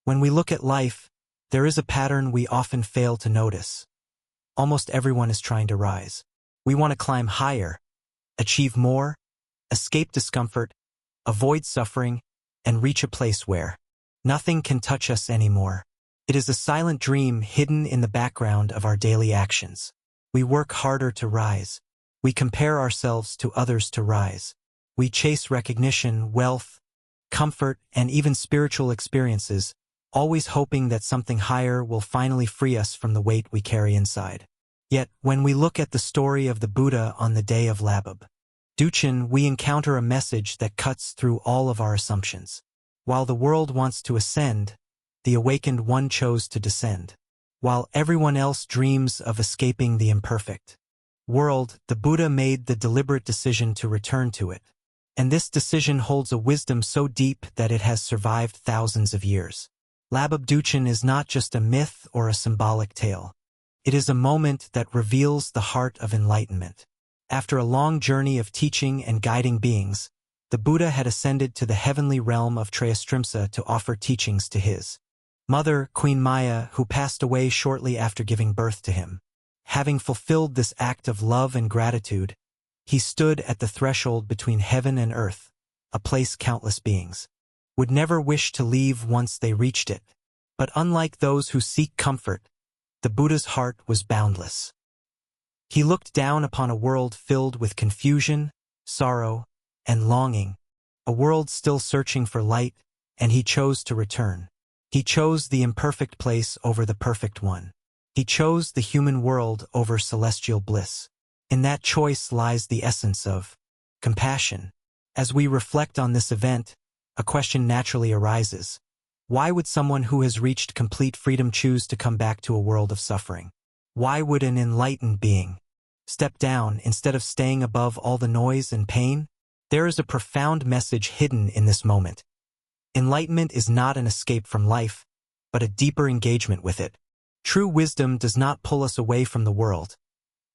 When we look at life, there is a pattern we often fail to notice. Almost everyone is trying to rise. We want to climb higher, achieve more, escape discomfort, avoid suffering, and reach a place where nothing can touch us anymore. It is a silent dream hidden in the background of our daily actions. We work harder to rise. We compare ourselves to others to rise. We chase recognition, wealth, comfort, and even spiritual experiences, always hoping that something higher will finally free us from the weight we carry inside. Yet, when we look at the story of the Buddha on the day of Buddhism, we encounter a message that cuts through all of our assumptions. While the world wants to ascend, the awakened one chose to descend. While everyone else dreams of escaping the imperfect world, the Buddha made the deliberate decision to return to it. And this decision holds a wisdom so deep that it has survived thousands of years. Buddhism is not just a myth or a symbolic tale. It is a moment that reveals the heart of enlightenment. After a long journey of teaching and guiding beings, the Buddha had ascended to the heavenly realm of Theravada to offer teachings to his mother, Queen Maya, who passed away shortly after giving birth to him. Having fulfilled this act of love and gratitude, he stood at the threshold between heaven and earth, a place countless beings would never wish to leave once they reached it. But unlike those who seek comfort, the Buddha's heart was boundless. He looked down upon a world filled with confusion, sorrow, and longing, a world still searching for light, and he chose to return. He chose the imperfect place over the perfect one. He chose the human world over celestial bliss. In that choice lies the essence of compassion. As we reflect on this event, a question naturally arises. Why would someone who has reached complete freedom choose to come back to a world of suffering? Why would an enlightened being step down instead of staying above all the noise and pain? There is a profound message hidden in this moment. Enlightenment is not an escape from life, but a deeper engagement with it. True wisdom does not pull us away from the world.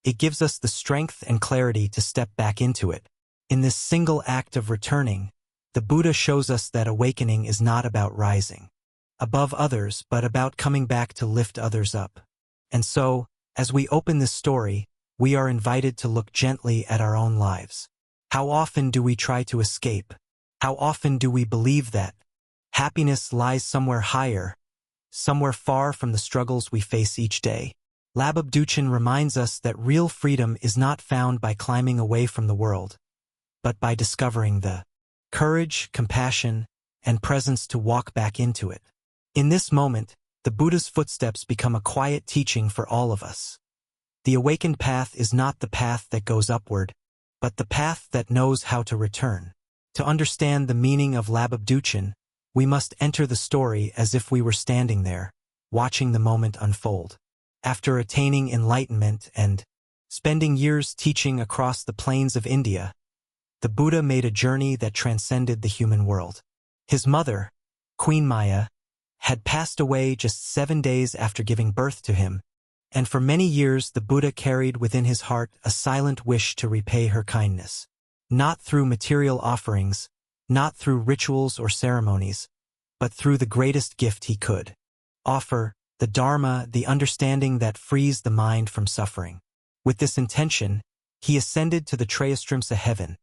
It gives us the strength and clarity to step back into it. In this single act of returning, the Buddha shows us that awakening is not about rising above others, but about coming back to lift others up. And so, as we open this story, we are invited to look gently at our own lives. How often do we try to escape? How often do we believe that happiness lies somewhere higher, somewhere far from the struggles we face each day? Buddhism reminds us that real freedom is not found by climbing away from the world, but by discovering the courage, compassion, and presence to walk back into it. In this moment, the Buddha's footsteps become a quiet teaching for all of us. The awakened path is not the path that goes upward, but the path that knows how to return. To understand the meaning of Buddhism, we must enter the story as if we were standing there, watching the moment unfold. After attaining enlightenment and spending years teaching across the plains of India, the Buddha made a journey that transcended the human world. His mother, Queen Maya, had passed away just 7 days after giving birth to him, and for many years the Buddha carried within his heart a silent wish to repay her kindness. Not through material offerings, not through rituals or ceremonies, but through the greatest gift he could offer, the Dharma, the understanding that frees the mind from suffering. With this intention, he ascended to the Theravada heaven,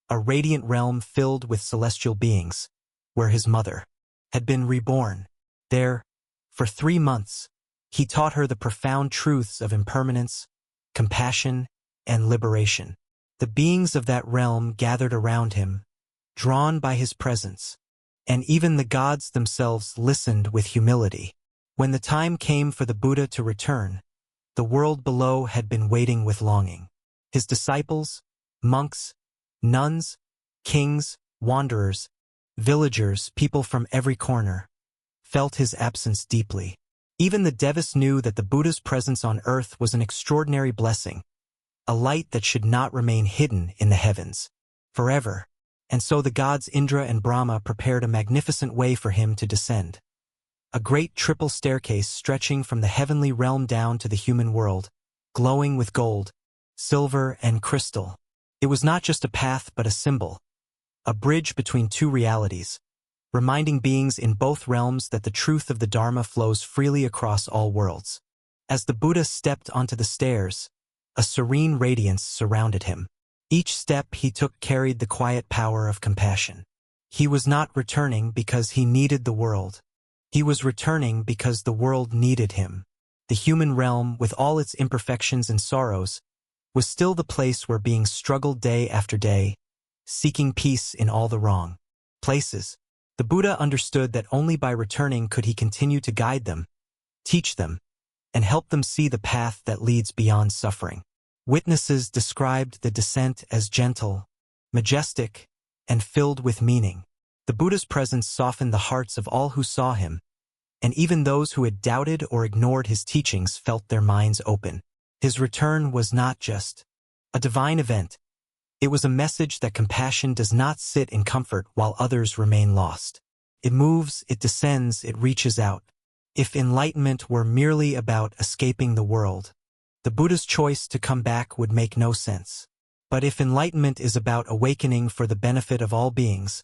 a radiant realm filled with celestial beings, where his mother had been reborn. There, for 3 months, he taught her the profound truths of impermanence, compassion, and liberation. The beings of that realm gathered around him, drawn by his presence, and even the gods themselves listened with humility. When the time came for the Buddha to return, the world below had been waiting with longing. His disciples, monks, nuns, kings, wanderers, villagers, people from every corner, felt his absence deeply. Even the Devis knew that the Buddha's presence on earth was an extraordinary blessing, a light that should not remain hidden in the heavens forever. And so the gods Indra and Brahma prepared a magnificent way for him to descend. A great triple staircase stretching from the heavenly realm down to the human world, glowing with gold, silver, and crystal. It was not just a path but a symbol, a bridge between two realities, reminding beings in both realms that the truth of the Dharma flows freely across all worlds. As the Buddha stepped onto the stairs, a serene radiance surrounded him. Each step he took carried the quiet power of compassion. He was not returning because he needed the world. He was returning because the world needed him. The human realm, with all its imperfections and sorrows, was still the place where beings struggled day after day, seeking peace in all the wrong places. The Buddha understood that only by returning could he continue to guide them, teach them, and help them see the path that leads beyond suffering. Witnesses described the descent as gentle, majestic, and filled with meaning. The Buddha's presence softened the hearts of all who saw him, and even those who had doubted or ignored his teachings felt their minds open. His return was not just a divine event. It was a message that compassion does not sit in comfort while others remain lost. It moves, it descends, it reaches out. If enlightenment were merely about escaping the world, the Buddha's choice to come back would make no sense. But if enlightenment is about awakening for the benefit of all beings,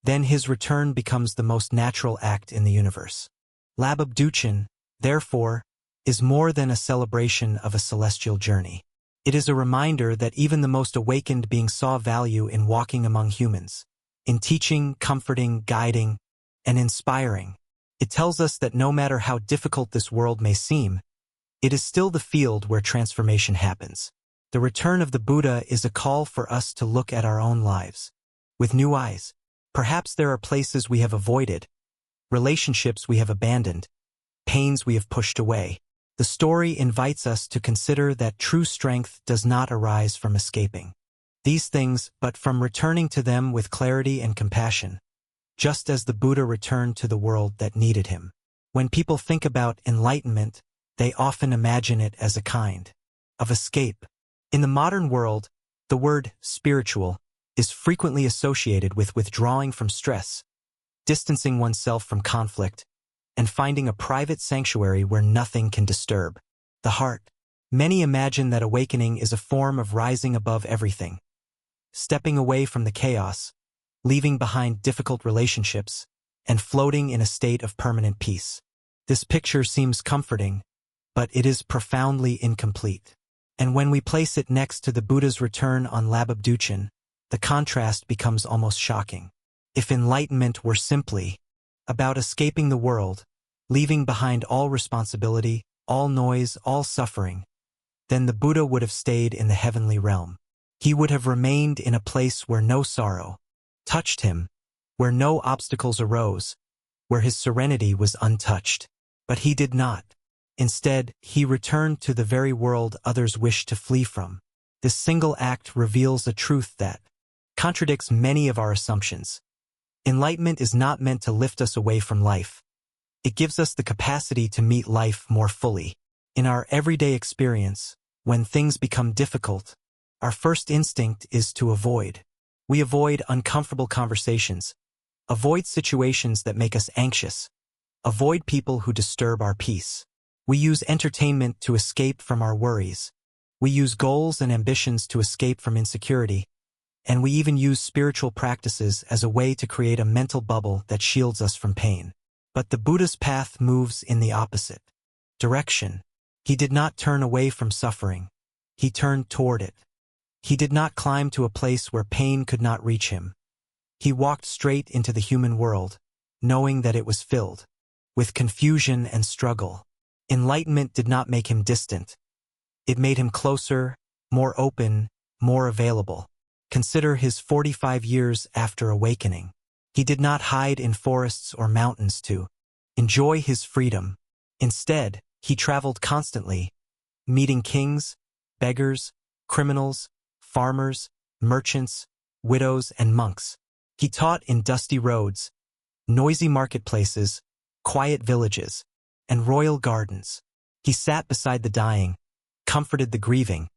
then his return becomes the most natural act in the universe. Lababduchen, therefore, is more than a celebration of a celestial journey. It is a reminder that even the most awakened being saw value in walking among humans, in teaching, comforting, guiding, and inspiring. It tells us that no matter how difficult this world may seem, it is still the field where transformation happens. The return of the Buddha is a call for us to look at our own lives with new eyes. Perhaps there are places we have avoided, relationships we have abandoned, pains we have pushed away. The story invites us to consider that true strength does not arise from escaping these things, but from returning to them with clarity and compassion, just as the Buddha returned to the world that needed him. When people think about enlightenment, they often imagine it as a kind of escape. In the modern world, the word spiritual is frequently associated with withdrawing from stress, distancing oneself from conflict, and finding a private sanctuary where nothing can disturb the heart. Many imagine that awakening is a form of rising above everything, stepping away from the chaos, leaving behind difficult relationships, and floating in a state of permanent peace. This picture seems comforting, but it is profoundly incomplete. And when we place it next to the Buddha's return on Lababduchen, the contrast becomes almost shocking. If enlightenment were simply about escaping the world, leaving behind all responsibility, all noise, all suffering, then the Buddha would have stayed in the heavenly realm. He would have remained in a place where no sorrow touched him, where no obstacles arose, where his serenity was untouched. But he did not. Instead, he returned to the very world others wished to flee from. This single act reveals a truth that contradicts many of our assumptions. Enlightenment is not meant to lift us away from life. It gives us the capacity to meet life more fully. In our everyday experience, when things become difficult, our first instinct is to avoid. We avoid uncomfortable conversations, avoid situations that make us anxious, avoid people who disturb our peace. We use entertainment to escape from our worries. We use goals and ambitions to escape from insecurity. And we even use spiritual practices as a way to create a mental bubble that shields us from pain. But the Buddha's path moves in the opposite direction. He did not turn away from suffering. He turned toward it. He did not climb to a place where pain could not reach him. He walked straight into the human world, knowing that it was filled with confusion and struggle. Enlightenment did not make him distant. It made him closer, more open, more available. Consider his 45 years after awakening. He did not hide in forests or mountains to enjoy his freedom. Instead, he traveled constantly, meeting kings, beggars, criminals, farmers, merchants, widows, and monks. He taught in dusty roads, noisy marketplaces, quiet villages, and royal gardens. He sat beside the dying, comforted the grieving,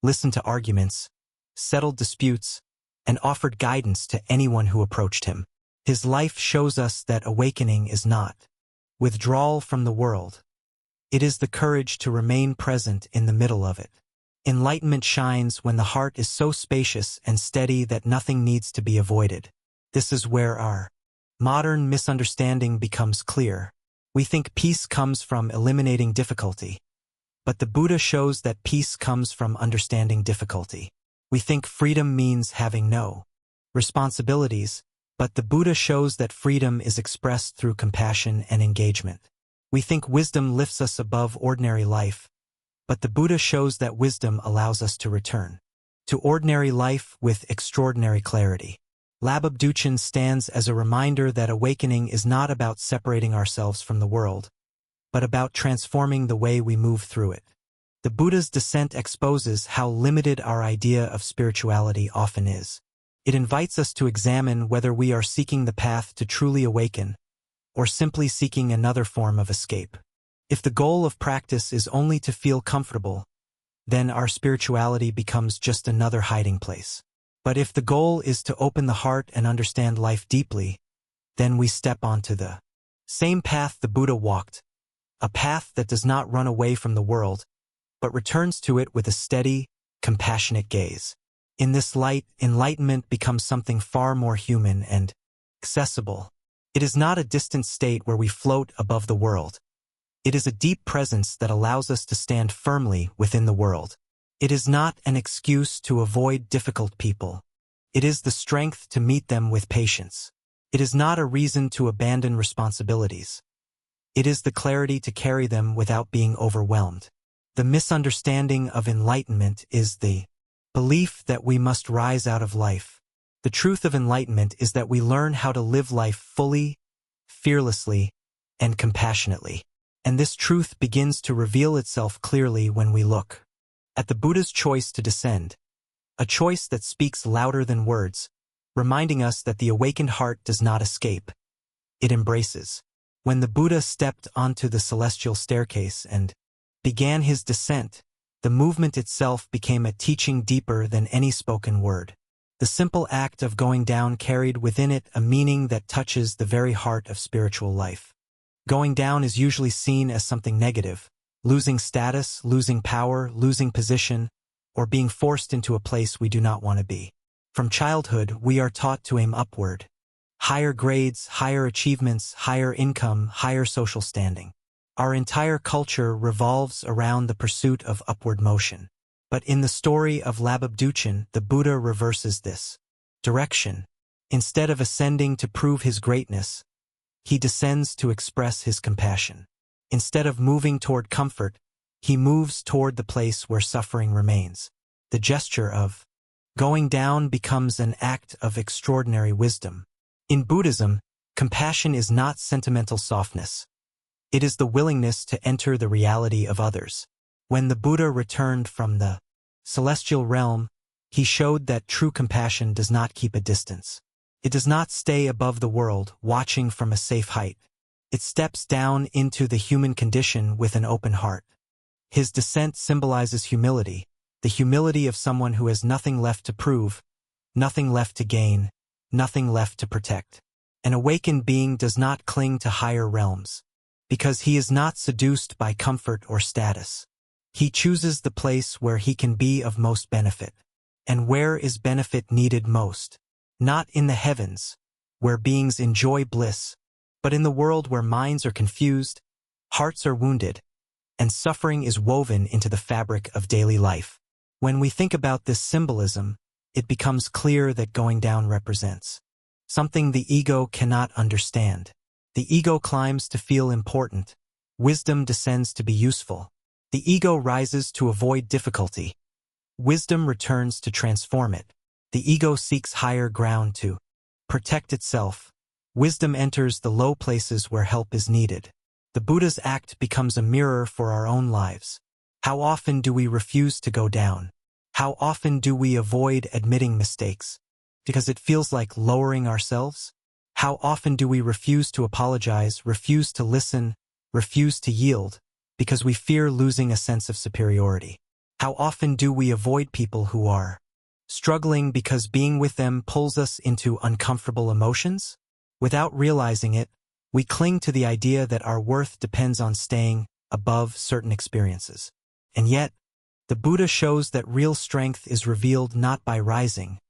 listened to arguments, settled disputes, and offered guidance to anyone who approached him. His life shows us that awakening is not withdrawal from the world. It is the courage to remain present in the middle of it. Enlightenment shines when the heart is so spacious and steady that nothing needs to be avoided. This is where our modern misunderstanding becomes clear. We think peace comes from eliminating difficulty, but the Buddha shows that peace comes from understanding difficulty. We think freedom means having no responsibilities, but the Buddha shows that freedom is expressed through compassion and engagement. We think wisdom lifts us above ordinary life, but the Buddha shows that wisdom allows us to return to ordinary life with extraordinary clarity. Lama Buddhism stands as a reminder that awakening is not about separating ourselves from the world, but about transforming the way we move through it. The Buddha's descent exposes how limited our idea of spirituality often is. It invites us to examine whether we are seeking the path to truly awaken, or simply seeking another form of escape. If the goal of practice is only to feel comfortable, then our spirituality becomes just another hiding place. But if the goal is to open the heart and understand life deeply, then we step onto the same path the Buddha walked, a path that does not run away from the world, but returns to it with a steady, compassionate gaze. In this light, enlightenment becomes something far more human and accessible. It is not a distant state where we float above the world. It is a deep presence that allows us to stand firmly within the world. It is not an excuse to avoid difficult people. It is the strength to meet them with patience. It is not a reason to abandon responsibilities. It is the clarity to carry them without being overwhelmed. The misunderstanding of enlightenment is the belief that we must rise out of life. The truth of enlightenment is that we learn how to live life fully, fearlessly, and compassionately. And this truth begins to reveal itself clearly when we look at the Buddha's choice to descend, a choice that speaks louder than words, reminding us that the awakened heart does not escape. It embraces. When the Buddha stepped onto the celestial staircase and began his descent, the movement itself became a teaching deeper than any spoken word. The simple act of going down carried within it a meaning that touches the very heart of spiritual life. Going down is usually seen as something negative, losing status, losing power, losing position, or being forced into a place we do not want to be. From childhood, we are taught to aim upward. Higher grades, higher achievements, higher income, higher social standing. Our entire culture revolves around the pursuit of upward motion. But in the story of Lama Buddhism, the Buddha reverses this direction. Instead of ascending to prove his greatness, he descends to express his compassion. Instead of moving toward comfort, he moves toward the place where suffering remains. The gesture of going down becomes an act of extraordinary wisdom. In Buddhism, compassion is not sentimental softness. It is the willingness to enter the reality of others. When the Buddha returned from the celestial realm, he showed that true compassion does not keep a distance. It does not stay above the world, watching from a safe height. It steps down into the human condition with an open heart. His descent symbolizes humility, the humility of someone who has nothing left to prove, nothing left to gain, nothing left to protect. An awakened being does not cling to higher realms, because he is not seduced by comfort or status. He chooses the place where he can be of most benefit. And where is benefit needed most? Not in the heavens, where beings enjoy bliss, but in the world where minds are confused, hearts are wounded, and suffering is woven into the fabric of daily life. When we think about this symbolism, it becomes clear that going down represents something the ego cannot understand. The ego climbs to feel important. Wisdom descends to be useful. The ego rises to avoid difficulty. Wisdom returns to transform it. The ego seeks higher ground to protect itself. Wisdom enters the low places where help is needed. The Buddha's act becomes a mirror for our own lives. How often do we refuse to go down? How often do we avoid admitting mistakes? Because it feels like lowering ourselves? How often do we refuse to apologize, refuse to listen, refuse to yield, because we fear losing a sense of superiority? How often do we avoid people who are struggling because being with them pulls us into uncomfortable emotions? Without realizing it, we cling to the idea that our worth depends on staying above certain experiences. And yet, the Buddha shows that real strength is revealed not by rising,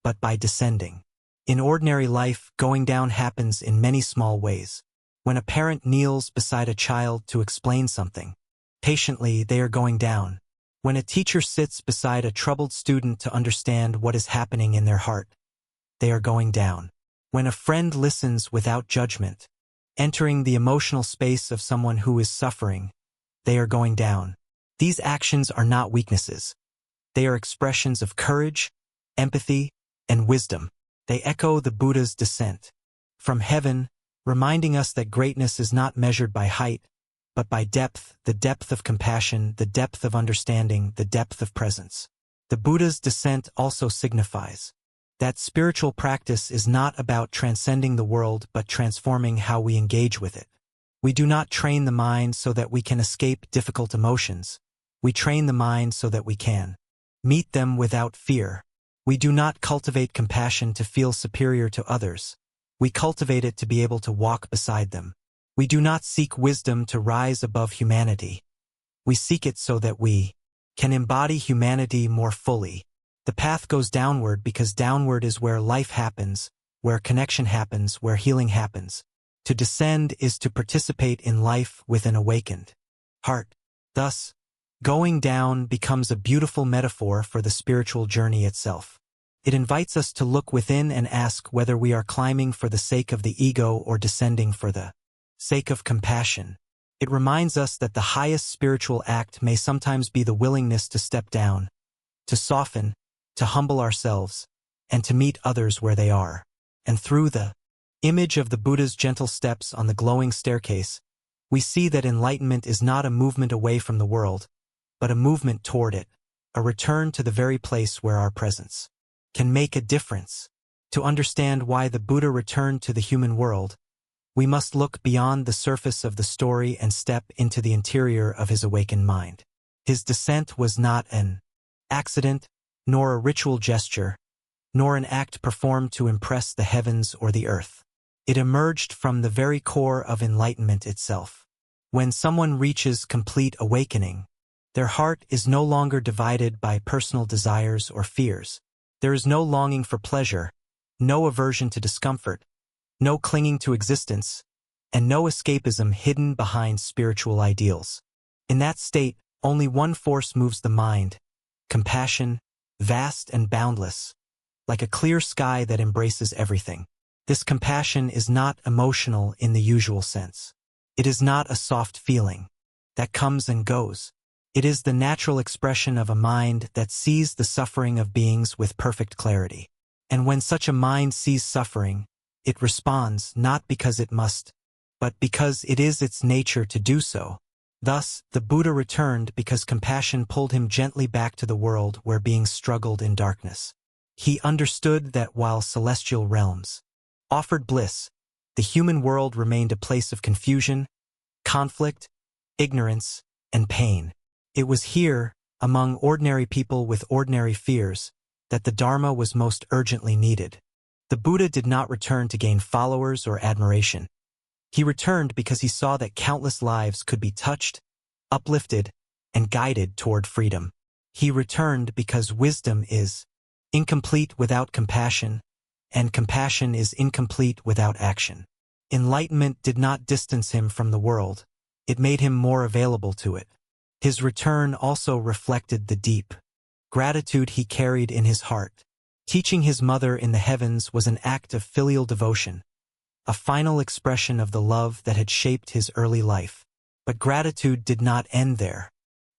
but by descending. In ordinary life, going down happens in many small ways. When a parent kneels beside a child to explain something, patiently they are going down. When a teacher sits beside a troubled student to understand what is happening in their heart, they are going down. When a friend listens without judgment, entering the emotional space of someone who is suffering, they are going down. These actions are not weaknesses. They are expressions of courage, empathy, and wisdom. They echo the Buddha's descent from heaven, reminding us that greatness is not measured by height, but by depth, the depth of compassion, the depth of understanding, the depth of presence. The Buddha's descent also signifies that spiritual practice is not about transcending the world but transforming how we engage with it. We do not train the mind so that we can escape difficult emotions. We train the mind so that we can meet them without fear. We do not cultivate compassion to feel superior to others. We cultivate it to be able to walk beside them. We do not seek wisdom to rise above humanity. We seek it so that we can embody humanity more fully. The path goes downward because downward is where life happens, where connection happens, where healing happens. To descend is to participate in life with an awakened heart. Thus, going down becomes a beautiful metaphor for the spiritual journey itself. It invites us to look within and ask whether we are climbing for the sake of the ego or descending for the sake of compassion. It reminds us that the highest spiritual act may sometimes be the willingness to step down, to soften, to humble ourselves, and to meet others where they are. And through the image of the Buddha's gentle steps on the glowing staircase, we see that enlightenment is not a movement away from the world, but a movement toward it, a return to the very place where our presence can make a difference. To understand why the Buddha returned to the human world, we must look beyond the surface of the story and step into the interior of his awakened mind. His descent was not an accident, nor a ritual gesture, nor an act performed to impress the heavens or the earth. It emerged from the very core of enlightenment itself. When someone reaches complete awakening, their heart is no longer divided by personal desires or fears. There is no longing for pleasure, no aversion to discomfort, no clinging to existence, and no escapism hidden behind spiritual ideals. In that state, only one force moves the mind: compassion, vast and boundless, like a clear sky that embraces everything. This compassion is not emotional in the usual sense. It is not a soft feeling that comes and goes. It is the natural expression of a mind that sees the suffering of beings with perfect clarity. And when such a mind sees suffering, it responds not because it must, but because it is its nature to do so. Thus, the Buddha returned because compassion pulled him gently back to the world where beings struggled in darkness. He understood that while celestial realms offered bliss, the human world remained a place of confusion, conflict, ignorance, and pain. It was here, among ordinary people with ordinary fears, that the Dharma was most urgently needed. The Buddha did not return to gain followers or admiration. He returned because he saw that countless lives could be touched, uplifted, and guided toward freedom. He returned because wisdom is incomplete without compassion, and compassion is incomplete without action. Enlightenment did not distance him from the world. It made him more available to it. His return also reflected the deep gratitude he carried in his heart. Teaching his mother in the heavens was an act of filial devotion, a final expression of the love that had shaped his early life. But gratitude did not end there.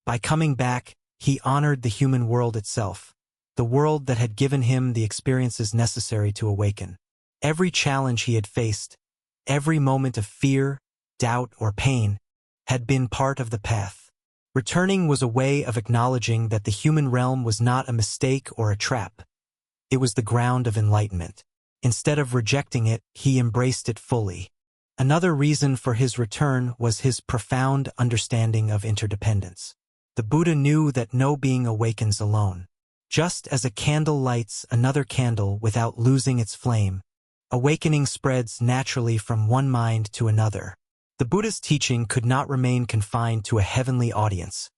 By coming back, he honored the human world itself, the world that had given him the experiences necessary to awaken. Every challenge he had faced, every moment of fear, doubt, or pain, had been part of the path. Returning was a way of acknowledging that the human realm was not a mistake or a trap. It was the ground of enlightenment. Instead of rejecting it, he embraced it fully. Another reason for his return was his profound understanding of interdependence. The Buddha knew that no being awakens alone. Just as a candle lights another candle without losing its flame, awakening spreads naturally from one mind to another. The Buddha's teaching could not remain confined to a heavenly audience.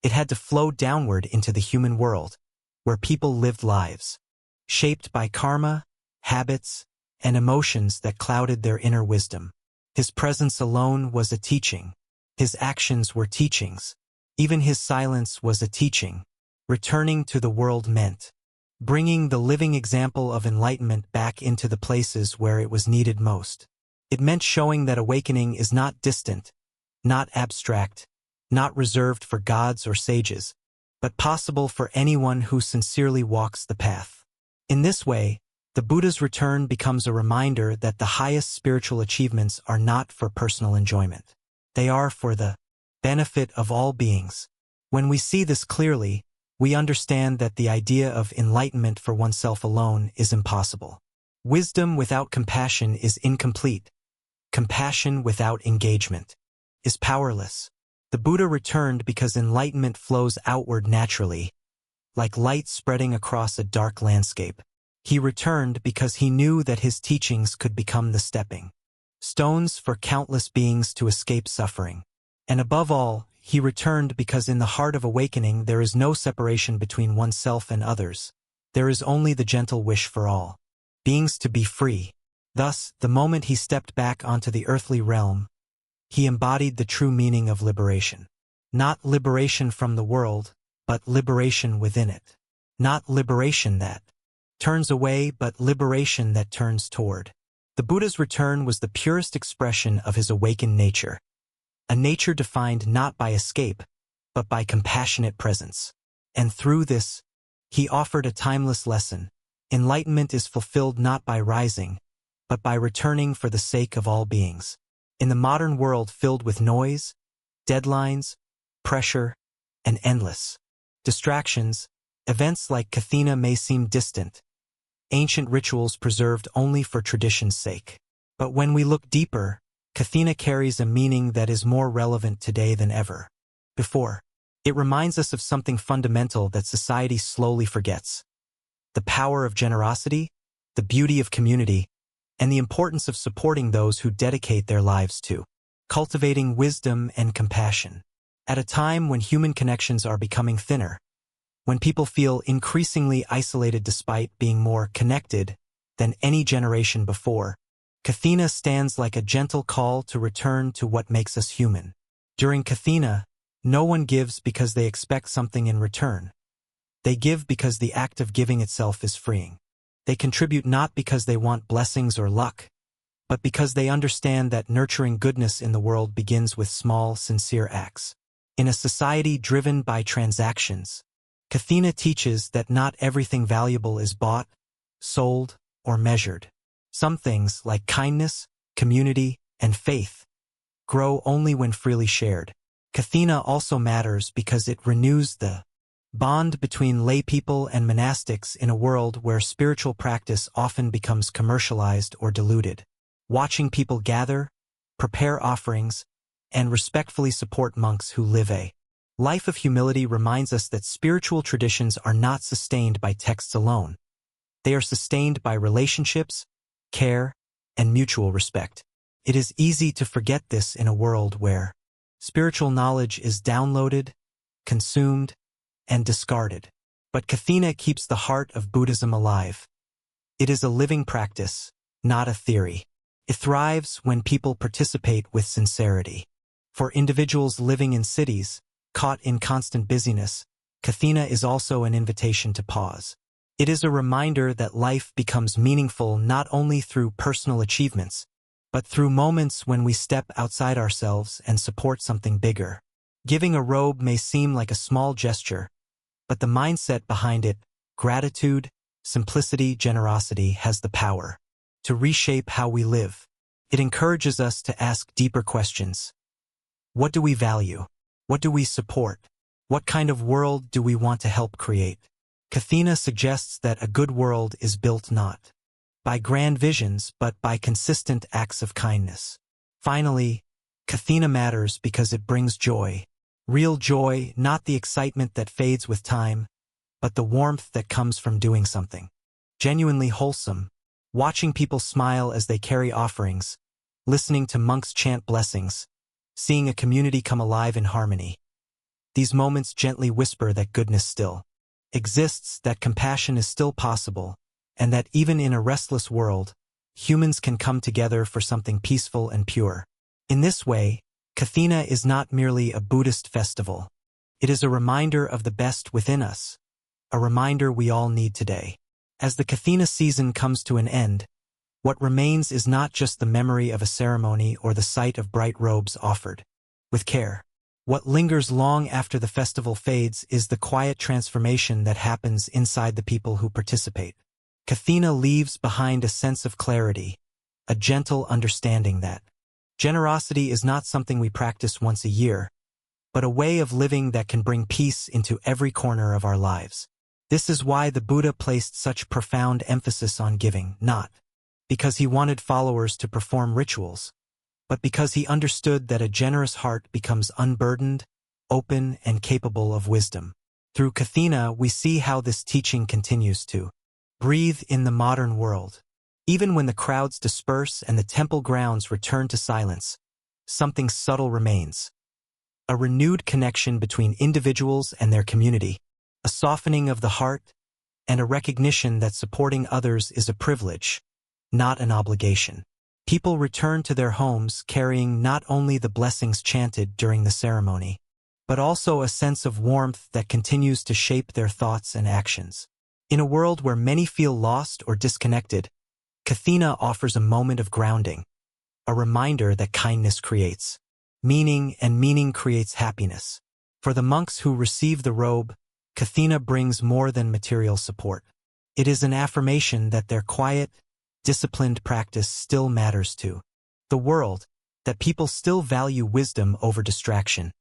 It had to flow downward into the human world, where people lived lives shaped by karma, habits, and emotions that clouded their inner wisdom. His presence alone was a teaching. His actions were teachings. Even his silence was a teaching. Returning to the world meant bringing the living example of enlightenment back into the places where it was needed most. It meant showing that awakening is not distant, not abstract, not reserved for gods or sages, but possible for anyone who sincerely walks the path. In this way, the Buddha's return becomes a reminder that the highest spiritual achievements are not for personal enjoyment. They are for the benefit of all beings. When we see this clearly, we understand that the idea of enlightenment for oneself alone is impossible. Wisdom without compassion is incomplete. Compassion without engagement is powerless. The Buddha returned because enlightenment flows outward naturally, like light spreading across a dark landscape. He returned because he knew that his teachings could become the stepping stones for countless beings to escape suffering. And above all, he returned because in the heart of awakening there is no separation between oneself and others. There is only the gentle wish for all beings to be free. Thus, the moment he stepped back onto the earthly realm, he embodied the true meaning of liberation. Not liberation from the world, but liberation within it. Not liberation that turns away, but liberation that turns toward. The Buddha's return was the purest expression of his awakened nature. A nature defined not by escape, but by compassionate presence. And through this, he offered a timeless lesson. Enlightenment is fulfilled not by rising, but by returning for the sake of all beings. In the modern world filled with noise, deadlines, pressure, and endless distractions, events like Kathina may seem distant, ancient rituals preserved only for tradition's sake. But when we look deeper, Kathina carries a meaning that is more relevant today than ever before. It reminds us of something fundamental that society slowly forgets: the power of generosity, the beauty of community, and the importance of supporting those who dedicate their lives to cultivating wisdom and compassion. At a time when human connections are becoming thinner, when people feel increasingly isolated despite being more connected than any generation before, Kathina stands like a gentle call to return to what makes us human. During Kathina, no one gives because they expect something in return. They give because the act of giving itself is freeing. They contribute not because they want blessings or luck, but because they understand that nurturing goodness in the world begins with small, sincere acts. In a society driven by transactions, Kathina teaches that not everything valuable is bought, sold, or measured. Some things, like kindness, community, and faith, grow only when freely shared. Kathina also matters because it renews the bond between laypeople and monastics in a world where spiritual practice often becomes commercialized or diluted. Watching people gather, prepare offerings, and respectfully support monks who live a life of humility reminds us that spiritual traditions are not sustained by texts alone. They are sustained by relationships, care, and mutual respect. It is easy to forget this in a world where spiritual knowledge is downloaded, consumed, and discarded. But Kathina keeps the heart of Buddhism alive. It is a living practice, not a theory. It thrives when people participate with sincerity. For individuals living in cities, caught in constant busyness, Kathina is also an invitation to pause. It is a reminder that life becomes meaningful not only through personal achievements, but through moments when we step outside ourselves and support something bigger. Giving a robe may seem like a small gesture, but the mindset behind it, gratitude, simplicity, generosity, has the power to reshape how we live. It encourages us to ask deeper questions. What do we value? What do we support? What kind of world do we want to help create? Kathina suggests that a good world is built not by grand visions but by consistent acts of kindness. Finally, Kathina matters because it brings joy. Real joy, not the excitement that fades with time, but the warmth that comes from doing something genuinely wholesome. Watching people smile as they carry offerings, listening to monks chant blessings, seeing a community come alive in harmony. These moments gently whisper that goodness still exists, that compassion is still possible, and that even in a restless world, humans can come together for something peaceful and pure. In this way, Kathina is not merely a Buddhist festival. It is a reminder of the best within us, a reminder we all need today. As the Kathina season comes to an end, what remains is not just the memory of a ceremony or the sight of bright robes offered with care. What lingers long after the festival fades is the quiet transformation that happens inside the people who participate. Kathina leaves behind a sense of clarity, a gentle understanding that generosity is not something we practice once a year, but a way of living that can bring peace into every corner of our lives. This is why the Buddha placed such profound emphasis on giving, not because he wanted followers to perform rituals, but because he understood that a generous heart becomes unburdened, open, and capable of wisdom. Through Kathina, we see how this teaching continues to breathe in the modern world. Even when the crowds disperse and the temple grounds return to silence, something subtle remains. A renewed connection between individuals and their community, a softening of the heart, and a recognition that supporting others is a privilege, not an obligation. People return to their homes carrying not only the blessings chanted during the ceremony, but also a sense of warmth that continues to shape their thoughts and actions. In a world where many feel lost or disconnected, Kathina offers a moment of grounding, a reminder that kindness creates meaning and meaning creates happiness. For the monks who receive the robe, Kathina brings more than material support. It is an affirmation that their quiet, disciplined practice still matters to the world, that people still value wisdom over distraction,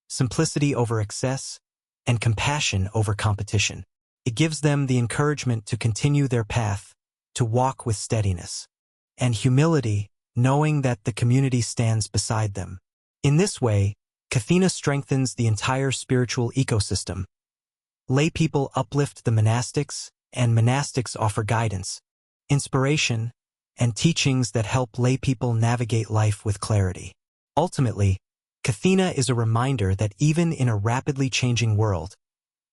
simplicity over excess, and compassion over competition. It gives them the encouragement to continue their path, to walk with steadiness and humility, knowing that the community stands beside them. In this way, Kathina strengthens the entire spiritual ecosystem. Lay people uplift the monastics, and monastics offer guidance, inspiration, and teachings that help lay people navigate life with clarity. Ultimately, Kathina is a reminder that even in a rapidly changing world,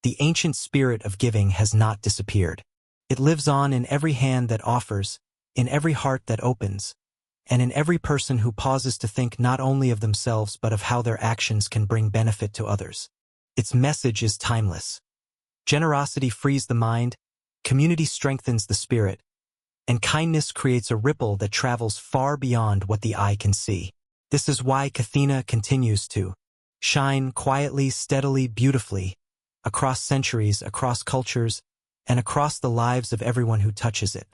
the ancient spirit of giving has not disappeared. It lives on in every hand that offers, in every heart that opens, and in every person who pauses to think not only of themselves but of how their actions can bring benefit to others. Its message is timeless. Generosity frees the mind, community strengthens the spirit, and kindness creates a ripple that travels far beyond what the eye can see. This is why Kathina continues to shine quietly, steadily, beautifully, across centuries, across cultures, and across the lives of everyone who touches it.